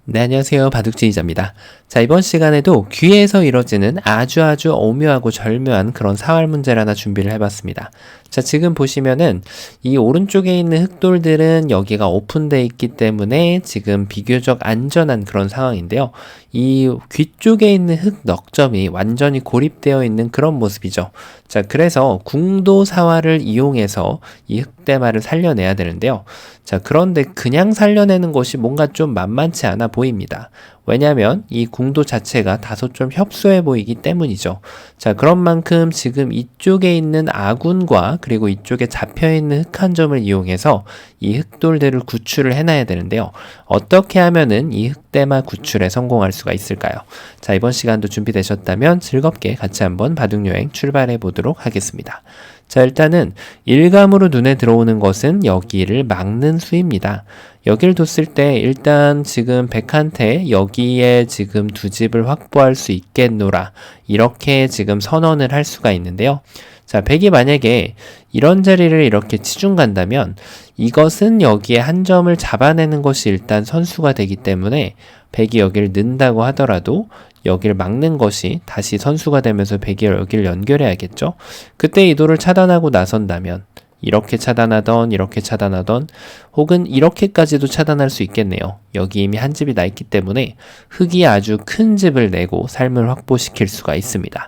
네, 안녕하세요. 바둑지휘자입니다. 자, 이번 시간에도 귀에서 이뤄지는 아주 오묘하고 절묘한 그런 사활 문제를 하나 준비를 해봤습니다. 자, 지금 보시면은 이 오른쪽에 있는 흑돌들은 여기가 오픈되어 있기 때문에 지금 비교적 안전한 그런 상황인데요. 이 귀 쪽에 있는 흑 넉점이 완전히 고립되어 있는 그런 모습이죠. 자, 그래서 궁도 사활을 이용해서 이 흑대마를 살려내야 되는데요. 자, 그런데 그냥 살려내는 것이 뭔가 좀 만만치 않아 보입니다. 왜냐하면 이 궁도 자체가 다소 좀 협소해 보이기 때문이죠. 자, 그런 만큼 지금 이쪽에 있는 아군과 그리고 이쪽에 잡혀있는 흑 한 점을 이용해서 이 흑돌들을 구출을 해놔야 되는데요. 어떻게 하면은 이 흑대마 구출에 성공할 수가 있을까요? 자, 이번 시간도 준비되셨다면 즐겁게 같이 한번 바둑여행 출발해 보도록 하겠습니다. 자, 일단은 일감으로 눈에 들어오는 것은 여기를 막는 수입니다. 여기를 뒀을 때 일단 지금 백한테 여기에 지금 두 집을 확보할 수 있겠노라 이렇게 지금 선언을 할 수가 있는데요. 자, 백이 만약에 이런 자리를 이렇게 치중 간다면 이것은 여기에 한 점을 잡아내는 것이 일단 선수가 되기 때문에 백이 여기를 넣는다고 하더라도 여기를 막는 것이 다시 선수가 되면서 백이 여기를 연결해야겠죠. 그때 이도를 차단하고 나선다면 이렇게 차단하던 이렇게 차단하던 혹은 이렇게까지도 차단할 수 있겠네요. 여기 이미 한 집이 나 있기 때문에 흑이 아주 큰 집을 내고 삶을 확보시킬 수가 있습니다.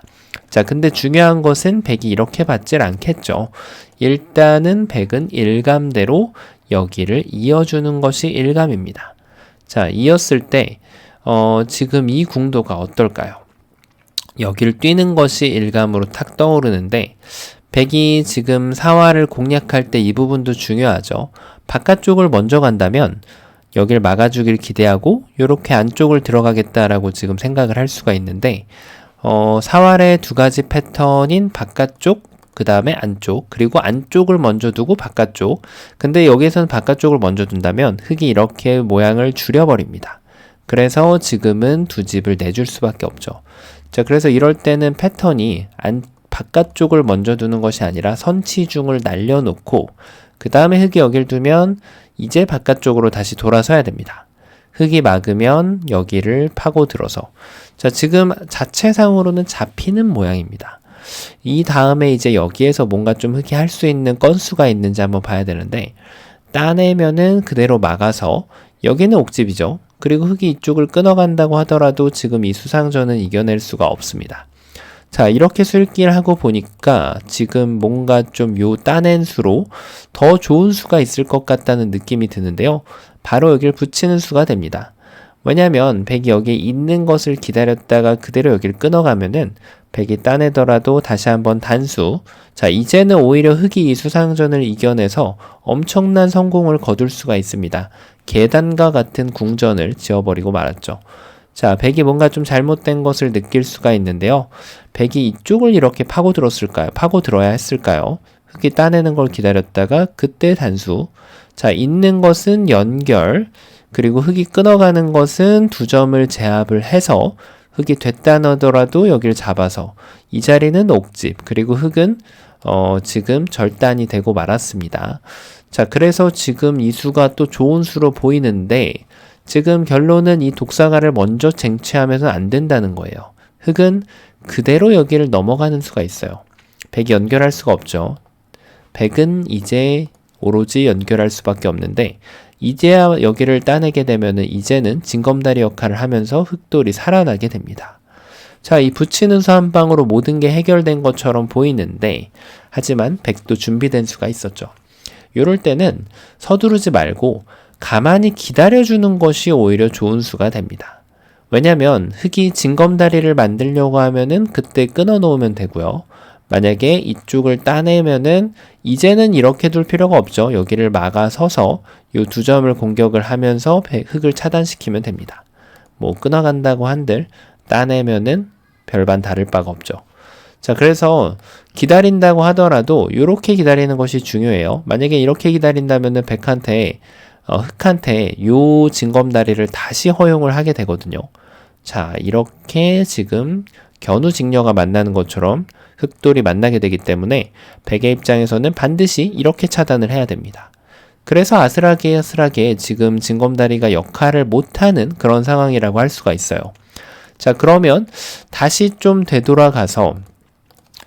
자, 근데 중요한 것은 백이 이렇게 받질 않겠죠. 일단은 백은 일감대로 여기를 이어주는 것이 일감입니다. 자, 이었을 때 지금 이 궁도가 어떨까요? 여기를 뛰는 것이 일감으로 탁 떠오르는데 백이 지금 사활을 공략할 때 이 부분도 중요하죠. 바깥쪽을 먼저 간다면 여길 막아주길 기대하고 이렇게 안쪽을 들어가겠다라고 지금 생각을 할 수가 있는데 사활의 두 가지 패턴인 바깥쪽 그 다음에 안쪽 그리고 안쪽을 먼저 두고 바깥쪽 근데 여기에서는 바깥쪽을 먼저 둔다면 흑이 이렇게 모양을 줄여버립니다. 그래서 지금은 두 집을 내줄 수밖에 없죠. 자, 그래서 이럴 때는 패턴이 바깥쪽을 먼저 두는 것이 아니라 선치중을 날려놓고 그 다음에 흑이 여길 두면 이제 바깥쪽으로 다시 돌아서야 됩니다. 흑이 막으면 여기를 파고들어서 자, 지금 자체상으로는 잡히는 모양입니다. 이 다음에 이제 여기에서 뭔가 좀 흑이 할 수 있는 건수가 있는지 한번 봐야 되는데 따내면은 그대로 막아서 여기는 옥집이죠. 그리고 흑이 이쪽을 끊어간다고 하더라도 지금 이 수상전은 이겨낼 수가 없습니다. 자, 이렇게 술기를 하고 보니까 지금 뭔가 좀 요 따낸 수로 더 좋은 수가 있을 것 같다는 느낌이 드는데요. 바로 여기를 붙이는 수가 됩니다. 왜냐면 백이 여기에 있는 것을 기다렸다가 그대로 여기를 끊어가면은 백이 따내더라도 다시 한번 단수. 자, 이제는 오히려 흑이 이 수상전을 이겨내서 엄청난 성공을 거둘 수가 있습니다. 계단과 같은 궁전을 지어버리고 말았죠. 자, 백이 뭔가 좀 잘못된 것을 느낄 수가 있는데요. 백이 이쪽을 이렇게 파고들었을까요? 파고들어야 했을까요? 흑이 따내는 걸 기다렸다가 그때 단수. 자, 있는 것은 연결. 그리고 흑이 끊어가는 것은 두 점을 제압을 해서 흑이 됐다너더라도 여기를 잡아서 이 자리는 옥집. 그리고 흑은 지금 절단이 되고 말았습니다. 자, 그래서 지금 이 수가 또 좋은 수로 보이는데 지금 결론은 이 독사가를 먼저 쟁취하면서 안 된다는 거예요. 흑은 그대로 여기를 넘어가는 수가 있어요. 백이 연결할 수가 없죠. 백은 이제 오로지 연결할 수밖에 없는데 이제야 여기를 따내게 되면은 이제는 징검다리 역할을 하면서 흑돌이 살아나게 됩니다. 자, 이 붙이는 수 한 방으로 모든 게 해결된 것처럼 보이는데 하지만 백도 준비된 수가 있었죠. 이럴 때는 서두르지 말고 가만히 기다려주는 것이 오히려 좋은 수가 됩니다. 왜냐면 흑이 징검다리를 만들려고 하면은 그때 끊어놓으면 되고요. 만약에 이쪽을 따내면은 이제는 이렇게 둘 필요가 없죠. 여기를 막아서서 이 두 점을 공격을 하면서 흑을 차단시키면 됩니다. 뭐 끊어간다고 한들 따내면은 별반 다를 바가 없죠. 자, 그래서 기다린다고 하더라도 이렇게 기다리는 것이 중요해요. 만약에 이렇게 기다린다면은 백한테 흑한테 요 징검다리를 다시 허용을 하게 되거든요. 자, 이렇게 지금 견우직녀가 만나는 것처럼 흑돌이 만나게 되기 때문에 백의 입장에서는 반드시 이렇게 차단을 해야 됩니다. 그래서 아슬아슬하게 지금 징검다리가 역할을 못하는 그런 상황이라고 할 수가 있어요. 자, 그러면 다시 좀 되돌아가서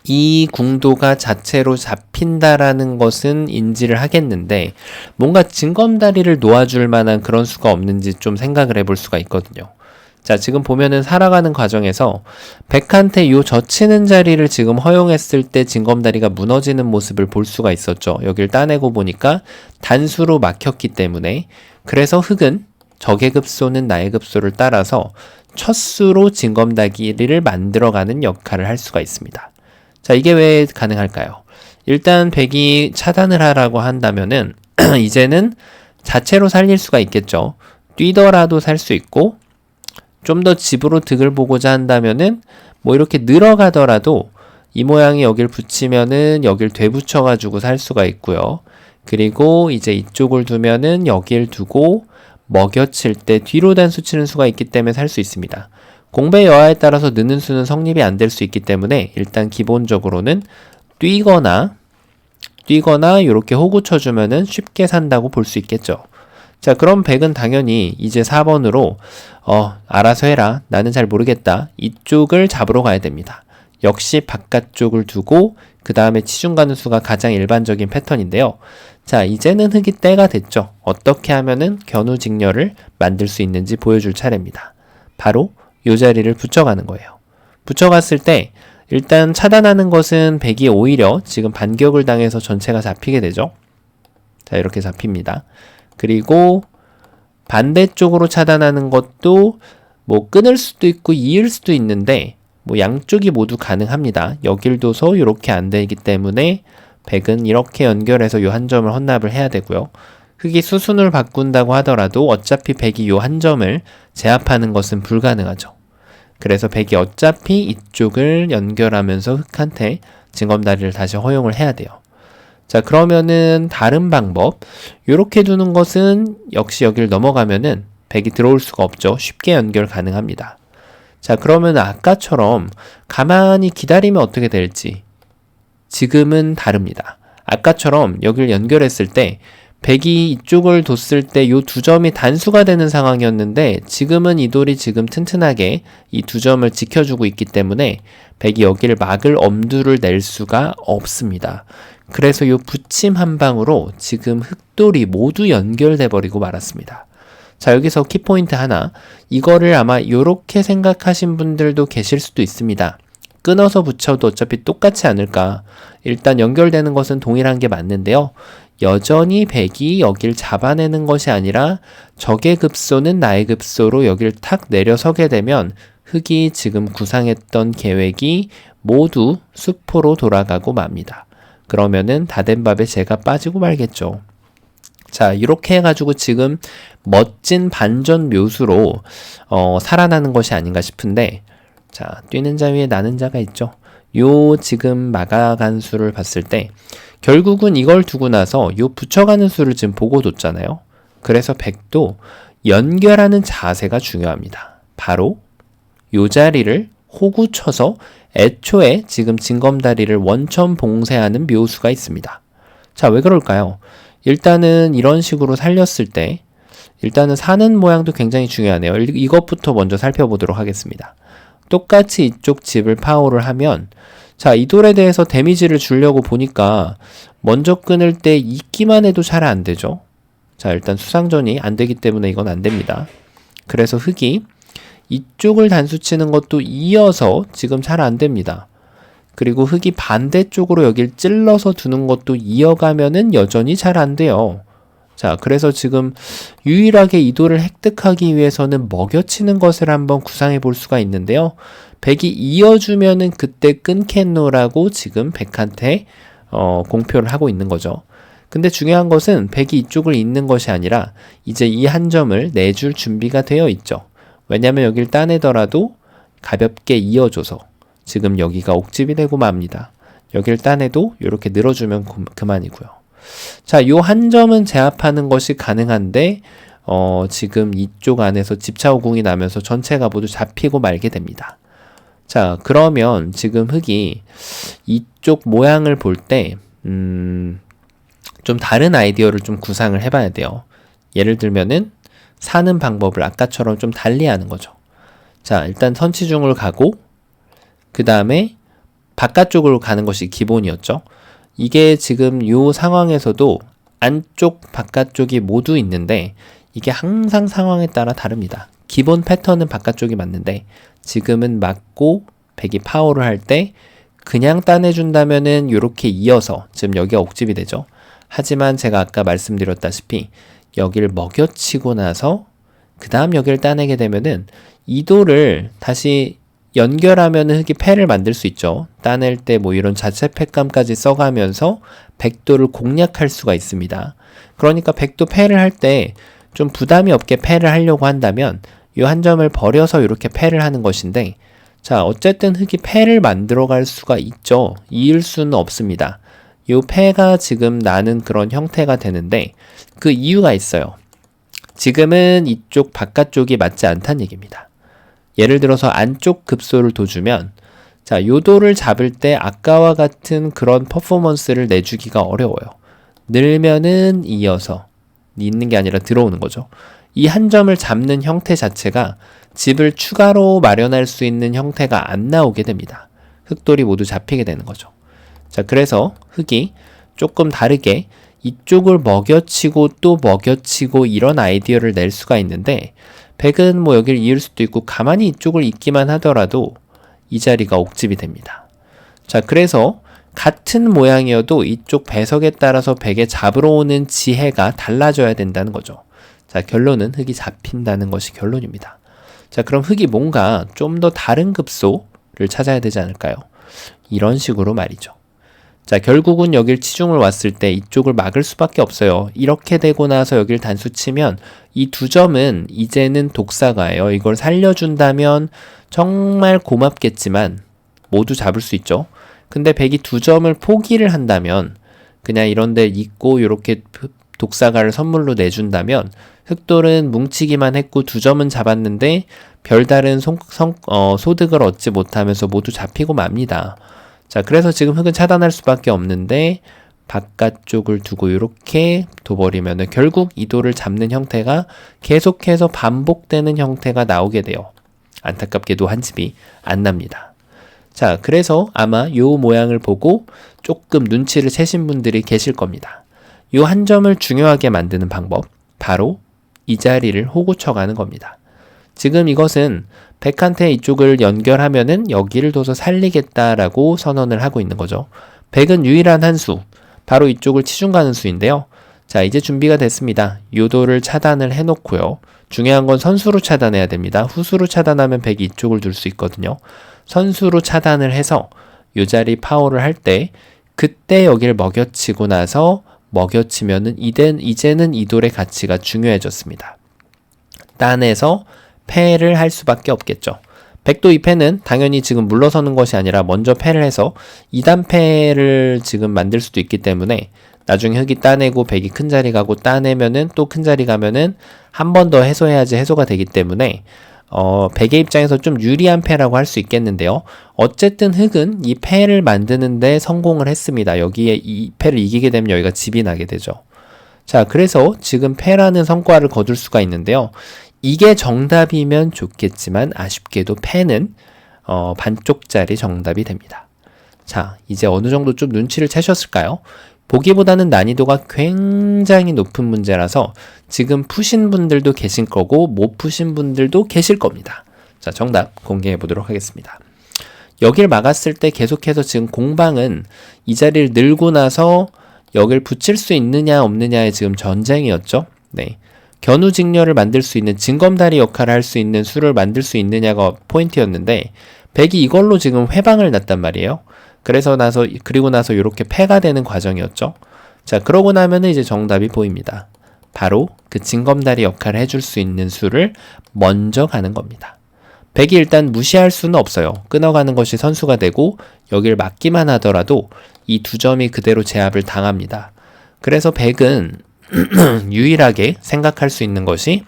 이 궁도가 자체로 잡힌다라는 것은 인지를 하겠는데 뭔가 징검다리를 놓아줄 만한 그런 수가 없는지 좀 생각을 해볼 수가 있거든요. 자, 지금 보면은 살아가는 과정에서 백한테 요 젖히는 자리를 지금 허용했을 때 징검다리가 무너지는 모습을 볼 수가 있었죠. 여길 따내고 보니까 단수로 막혔기 때문에 그래서 흑은 적의 급소는 나의 급소를 따라서 첫 수로 징검다리를 만들어가는 역할을 할 수가 있습니다. 자, 이게 왜 가능할까요? 일단 백이 차단을 하라고 한다면은 이제는 자체로 살릴 수가 있겠죠. 뛰더라도 살 수 있고 좀 더 집으로 득을 보고자 한다면은 뭐 이렇게 늘어가더라도 이 모양이 여길 붙이면은 여길 되붙여가지고 살 수가 있고요. 그리고 이제 이쪽을 두면은 여길 두고 먹여칠 때 뒤로 단수 치는 수가 있기 때문에 살 수 있습니다. 공배 여하에 따라서 느는 수는 성립이 안 될 수 있기 때문에 일단 기본적으로는 뛰거나 이렇게 호구 쳐주면은 쉽게 산다고 볼 수 있겠죠. 자, 그럼 백은 당연히 이제 4번으로 알아서 해라. 나는 잘 모르겠다. 이쪽을 잡으러 가야 됩니다. 역시 바깥쪽을 두고 그 다음에 치중 가는 수가 가장 일반적인 패턴인데요. 자, 이제는 흑이 때가 됐죠. 어떻게 하면은 견우직녀를 만들 수 있는지 보여줄 차례입니다. 바로 이 자리를 붙여가는 거예요. 붙여갔을 때 일단 차단하는 것은 백이 오히려 지금 반격을 당해서 전체가 잡히게 되죠. 자, 이렇게 잡힙니다. 그리고 반대쪽으로 차단하는 것도 뭐 끊을 수도 있고 이을 수도 있는데 뭐 양쪽이 모두 가능합니다. 여길 둬서 이렇게 안 되기 때문에 백은 이렇게 연결해서 이 한 점을 헌납을 해야 되고요. 흑이 수순을 바꾼다고 하더라도 어차피 백이 이 한 점을 제압하는 것은 불가능하죠. 그래서 백이 어차피 이쪽을 연결하면서 흑한테 징검다리를 다시 허용을 해야 돼요. 자, 그러면은 다른 방법 요렇게 두는 것은 역시 여길 넘어가면은 백이 들어올 수가 없죠. 쉽게 연결 가능합니다. 자, 그러면 아까처럼 가만히 기다리면 어떻게 될지 지금은 다릅니다. 아까처럼 여길 연결했을 때 백이 이쪽을 뒀을 때 요 두 점이 단수가 되는 상황이었는데 지금은 이 돌이 지금 튼튼하게 이 두 점을 지켜주고 있기 때문에 백이 여기를 막을 엄두를 낼 수가 없습니다. 그래서 요 붙임 한 방으로 지금 흑돌이 모두 연결돼 버리고 말았습니다. 자, 여기서 키포인트 하나. 이거를 아마 요렇게 생각하신 분들도 계실 수도 있습니다. 끊어서 붙여도 어차피 똑같지 않을까. 일단 연결되는 것은 동일한 게 맞는데요. 여전히 백이 여길 잡아내는 것이 아니라 적의 급소는 나의 급소로 여길 탁 내려서게 되면 흑이 지금 구상했던 계획이 모두 수포로 돌아가고 맙니다. 그러면은 다 된 밥에 제가 빠지고 말겠죠. 자, 이렇게 해가지고 지금 멋진 반전 묘수로 살아나는 것이 아닌가 싶은데, 자, 뛰는 자 위에 나는 자가 있죠. 요 지금 막아간 수를 봤을 때 결국은 이걸 두고 나서 요 붙여가는 수를 지금 보고 뒀잖아요. 그래서 백도 연결하는 자세가 중요합니다. 바로 요 자리를 호구 쳐서 애초에 지금 징검다리를 원천 봉쇄하는 묘수가 있습니다. 자, 왜 그럴까요? 일단은 이런 식으로 살렸을 때 일단은 사는 모양도 굉장히 중요하네요. 이것부터 먼저 살펴보도록 하겠습니다. 똑같이 이쪽 집을 파워를 하면 자, 이 돌에 대해서 데미지를 주려고 보니까 먼저 끊을 때 있기만 해도 잘 안 되죠. 자, 일단 수상전이 안 되기 때문에 이건 안 됩니다. 그래서 흑이 이쪽을 단수 치는 것도 이어서 지금 잘 안 됩니다. 그리고 흑이 반대쪽으로 여길 찔러서 두는 것도 이어가면은 여전히 잘 안 돼요. 자, 그래서 지금 유일하게 이 돌을 획득하기 위해서는 먹여치는 것을 한번 구상해 볼 수가 있는데요. 백이 이어주면은 그때 끊겠노라고 지금 백한테 공표를 하고 있는 거죠. 근데 중요한 것은 백이 이쪽을 잇는 것이 아니라 이제 이 한 점을 내줄 준비가 되어 있죠. 왜냐면 여길 따내더라도 가볍게 이어줘서 지금 여기가 옥집이 되고 맙니다. 여길 따내도 이렇게 늘어주면 그만이고요. 자, 요 한 점은 제압하는 것이 가능한데 지금 이쪽 안에서 집차오궁이 나면서 전체가 모두 잡히고 말게 됩니다. 자, 그러면 지금 흑이 이쪽 모양을 볼 때 좀 다른 아이디어를 좀 구상을 해봐야 돼요. 예를 들면은 사는 방법을 아까처럼 좀 달리 하는 거죠. 자, 일단 선취중을 가고 그 다음에 바깥쪽으로 가는 것이 기본이었죠. 이게 지금 이 상황에서도 안쪽, 바깥쪽이 모두 있는데 이게 항상 상황에 따라 다릅니다. 기본 패턴은 바깥쪽이 맞는데 지금은 맞고 백이 파워를 할 때 그냥 따내준다면은 이렇게 이어서 지금 여기가 옥집이 되죠. 하지만 제가 아까 말씀드렸다시피 여기를 먹여치고 나서 그 다음 여기를 따내게 되면은 이도를 다시 연결하면 흑이 패를 만들 수 있죠. 따낼 때 뭐 이런 자체 패감까지 써가면서 백도를 공략할 수가 있습니다. 그러니까 백도 패를 할 때 좀 부담이 없게 패를 하려고 한다면 이 한 점을 버려서 이렇게 패를 하는 것인데, 자, 어쨌든 흑이 패를 만들어 갈 수가 있죠. 이을 수는 없습니다. 이 패가 지금 나는 그런 형태가 되는데 그 이유가 있어요. 지금은 이쪽 바깥쪽이 맞지 않다는 얘기입니다. 예를 들어서 안쪽 급소를 둬주면, 자, 요도를 잡을 때 아까와 같은 그런 퍼포먼스를 내주기가 어려워요. 늘면은 이어서 있는 게 아니라 들어오는 거죠. 이 한 점을 잡는 형태 자체가 집을 추가로 마련할 수 있는 형태가 안 나오게 됩니다. 흑돌이 모두 잡히게 되는 거죠. 자, 그래서 흑이 조금 다르게 이쪽을 먹여치고 또 먹여치고 이런 아이디어를 낼 수가 있는데, 백은 뭐 여기를 이을 수도 있고 가만히 이쪽을 잇기만 하더라도 이 자리가 옥집이 됩니다. 자, 그래서 같은 모양이어도 이쪽 배석에 따라서 백에 잡으러 오는 지혜가 달라져야 된다는 거죠. 자, 결론은 흑이 잡힌다는 것이 결론입니다. 자, 그럼 흑이 뭔가 좀 더 다른 급소를 찾아야 되지 않을까요? 이런 식으로 말이죠. 자, 결국은 여길 치중을 왔을 때 이쪽을 막을 수밖에 없어요. 이렇게 되고 나서 여길 단수 치면 이 두 점은 이제는 독사가예요. 이걸 살려준다면 정말 고맙겠지만 모두 잡을 수 있죠. 근데 백이 두 점을 포기를 한다면, 그냥 이런 데 있고 이렇게 독사가를 선물로 내준다면 흑돌은 뭉치기만 했고 두 점은 잡았는데 별다른 소득을 얻지 못하면서 모두 잡히고 맙니다. 자, 그래서 지금 흑은 차단할 수밖에 없는데 바깥쪽을 두고 이렇게 둬버리면 결국 이 돌을 잡는 형태가 계속해서 반복되는 형태가 나오게 돼요. 안타깝게도 한 집이 안 납니다. 자, 그래서 아마 요 모양을 보고 조금 눈치를 채신 분들이 계실 겁니다. 요 한 점을 중요하게 만드는 방법, 바로 이 자리를 호구쳐가는 겁니다. 지금 이것은 백한테 이쪽을 연결하면은 여기를 둬서 살리겠다라고 선언을 하고 있는 거죠. 백은 유일한 한 수, 바로 이쪽을 치중 가는 수인데요. 자, 이제 준비가 됐습니다. 요도를 차단을 해놓고요. 중요한 건 선수로 차단해야 됩니다. 후수로 차단하면 백이 이쪽을 둘 수 있거든요. 선수로 차단을 해서 요 자리 파워를 할 때 그때 여기를 먹여치고 나서 먹여치면은 이제는 이 돌의 가치가 중요해졌습니다. 따내서 패를 할 수밖에 없겠죠. 백도 이 패는 당연히 지금 물러서는 것이 아니라 먼저 패를 해서 2단 패를 지금 만들 수도 있기 때문에 나중에 흑이 따내고 백이 큰 자리 가고 따내면은 또 큰 자리 가면은 한 번 더 해소해야지 해소가 되기 때문에 백의 입장에서 좀 유리한 패라고 할 수 있겠는데요. 어쨌든 흑은 이 패를 만드는데 성공을 했습니다. 여기에 이 패를 이기게 되면 여기가 집이 나게 되죠. 자, 그래서 지금 패라는 성과를 거둘 수가 있는데요. 이게 정답이면 좋겠지만 아쉽게도 패는 반쪽짜리 정답이 됩니다. 자, 이제 어느 정도 좀 눈치를 채셨을까요? 보기보다는 난이도가 굉장히 높은 문제라서 지금 푸신 분들도 계실 거고 못 푸신 분들도 계실 겁니다. 자, 정답 공개해 보도록 하겠습니다. 여길 막았을 때 계속해서 지금 공방은 이 자리를 늘고 나서 여길 붙일 수 있느냐 없느냐의 지금 전쟁이었죠. 네. 견우직녀를 만들 수 있는 징검다리 역할을 할 수 있는 수를 만들 수 있느냐가 포인트였는데 백이 이걸로 지금 회방을 났단 말이에요. 그리고 나서 이렇게 패가 되는 과정이었죠. 자, 그러고 나면은 이제 정답이 보입니다. 바로 그 징검다리 역할을 해줄 수 있는 수를 먼저 가는 겁니다. 백이 일단 무시할 수는 없어요. 끊어가는 것이 선수가 되고 여기를 막기만 하더라도 이 두 점이 그대로 제압을 당합니다. 그래서 백은 유일하게 생각할 수 있는 것이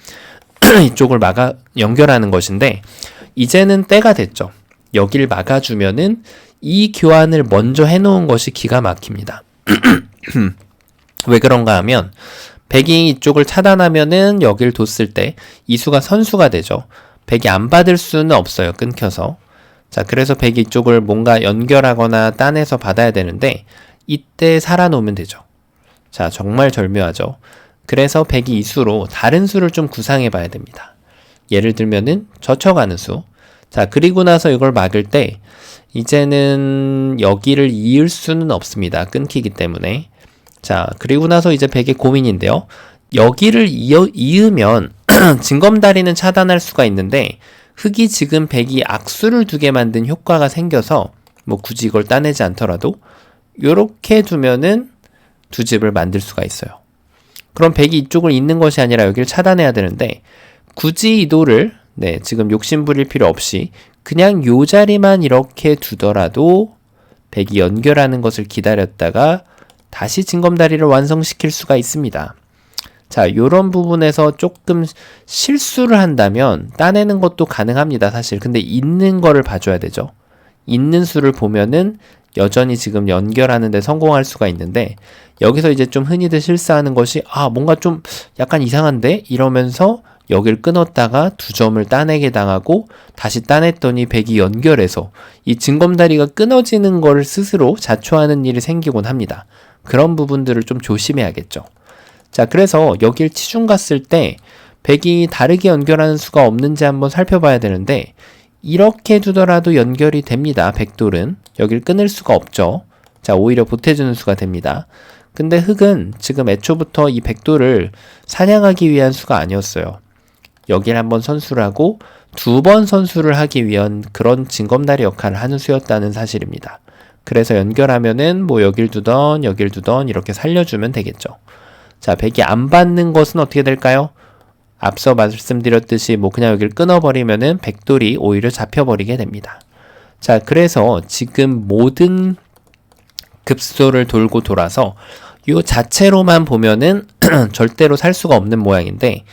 이쪽을 연결하는 것인데 이제는 때가 됐죠. 여길 막아주면은 이 교환을 먼저 해놓은 것이 기가 막힙니다. 왜 그런가 하면 100이 이쪽을 차단하면은 여길 뒀을 때 이 수가 선수가 되죠. 100이 안 받을 수는 없어요. 끊겨서. 자, 그래서 100이 이쪽을 뭔가 연결하거나 따내서 받아야 되는데 이때 살아놓으면 되죠. 자, 정말 절묘하죠. 그래서 100이 이 수로 다른 수를 좀 구상해 봐야 됩니다. 예를 들면은 젖혀가는 수. 자, 그리고 나서 이걸 막을 때 이제는 여기를 이을 수는 없습니다. 끊기기 때문에. 자, 그리고 나서 이제 100의 고민인데요. 여기를 이으면 징검다리는 차단할 수가 있는데 흙이 지금 100이 악수를 두게 만든 효과가 생겨서 뭐 굳이 이걸 따내지 않더라도 요렇게 두면은 두 집을 만들 수가 있어요. 그럼 100이 이쪽을 잇는 것이 아니라 여기를 차단해야 되는데 굳이 이 돌을 지금 욕심 부릴 필요 없이 그냥 요 자리만 이렇게 두더라도 100이 연결하는 것을 기다렸다가 다시 징검다리를 완성시킬 수가 있습니다. 자, 요런 부분에서 조금 실수를 한다면 따내는 것도 가능합니다, 사실. 근데 있는 거를 봐줘야 되죠. 있는 수를 보면은 여전히 지금 연결하는 데 성공할 수가 있는데 여기서 이제 좀 흔히들 실수하는 것이 뭔가 좀 약간 이상한데? 이러면서 여길 끊었다가 두 점을 따내게 당하고 다시 따냈더니 100이 연결해서 이 징검다리가 끊어지는 걸 스스로 자초하는 일이 생기곤 합니다. 그런 부분들을 좀 조심해야겠죠. 자, 그래서 여길 치중 갔을 때 100이 다르게 연결하는 수가 없는지 한번 살펴봐야 되는데 이렇게 두더라도 연결이 됩니다. 백돌은 여길 끊을 수가 없죠. 자, 오히려 보태주는 수가 됩니다. 근데 흙은 지금 애초부터 이 백돌을 사냥하기 위한 수가 아니었어요. 여길 한번 선수를 하고 두 번 선수를 하기 위한 그런 징검다리 역할을 하는 수였다는 사실입니다. 그래서 연결하면은 뭐 여길 두던 이렇게 살려주면 되겠죠. 자, 100이 안 받는 것은 어떻게 될까요? 앞서 말씀드렸듯이 뭐 그냥 여길 끊어버리면은 백돌이 오히려 잡혀버리게 됩니다. 자, 그래서 지금 모든 급소를 돌고 돌아서 요 자체로만 보면은 절대로 살 수가 없는 모양인데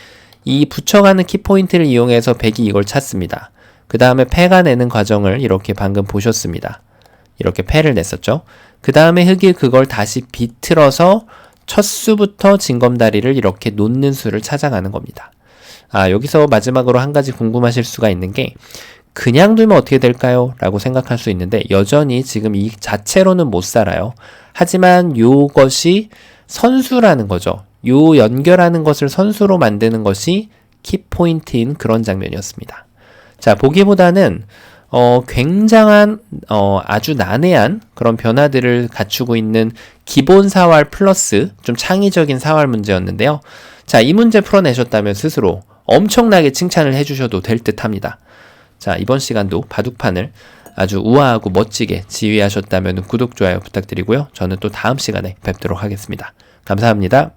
이 붙여가는 키포인트를 이용해서 100이 이걸 찾습니다. 그 다음에 패가 내는 과정을 이렇게 방금 보셨습니다. 이렇게 패를 냈었죠. 그 다음에 흙이 그걸 다시 비틀어서 첫 수부터 징검다리를 이렇게 놓는 수를 찾아가는 겁니다. 여기서 마지막으로 한 가지 궁금하실 수가 있는 게 그냥 두면 어떻게 될까요? 라고 생각할 수 있는데 여전히 지금 이 자체로는 못 살아요. 하지만 요것이 선수라는 거죠. 요 연결하는 것을 선수로 만드는 것이 키포인트인 그런 장면이었습니다. 자, 보기보다는 굉장한 아주 난해한 그런 변화들을 갖추고 있는 기본 사활 플러스 좀 창의적인 사활 문제였는데요. 자, 이 문제 풀어내셨다면 스스로 엄청나게 칭찬을 해주셔도 될 듯 합니다. 자, 이번 시간도 바둑판을 아주 우아하고 멋지게 지휘하셨다면 구독, 좋아요 부탁드리고요. 저는 또 다음 시간에 뵙도록 하겠습니다. 감사합니다.